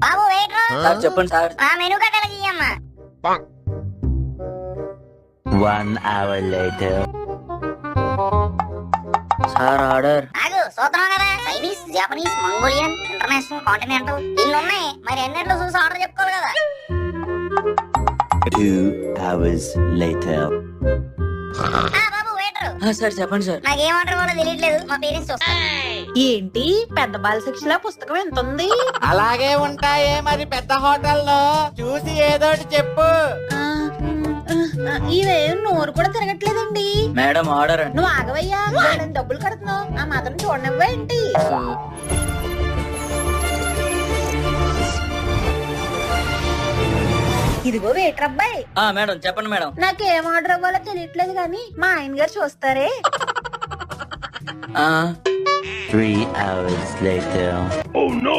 బాబు waiter. Sir చెప్పండి sir. ఆ menu కట్టాలి ఇయ్యమ్మా. 1 hour later. Sir order. ఆగు చూద్దాం కదా. Chinese, Japanese, Mongolian, international, continental ఇన్ని ఉన్నాయి. మరి ఎన్నెట్లో చూసి ఆర్డర్ చెప్పుకోవాలి కదా. 2 hours later. బాబు వెయిటర్. సార్ చెప్పండి సార్. నాకేం ఆర్డర్ కూడా తెలియట్లేదు. మా పేరెంట్స్ చూస్తారు. ఏంటి పెద్ద బాలశిక్షల పుస్తకం ఎంత ఉంది? అలాగే ఉంటాయే మరి పెద్ద హోటల్లో. చూసి ఏదోటి చెప్పు. ఇదేం నోరు కూడా తిరగట్లేదండి. మేడం ఆర్డర్ అండి. నువ్వు ఆగవయ్యా, నేను డబ్బులు కడుతున్నావు. ఆ మాత్రం చూడనివ్వ ఏంటి? ఇదిగో వెయిటర్ అబ్బాయి. మేడం చెప్పండి మేడం. నాకేం ఆర్డర్ అవ్వాలో తెలియట్లేదు కానీ మా ఆయన గారు చూస్తారే. 3 hours later. Oh no!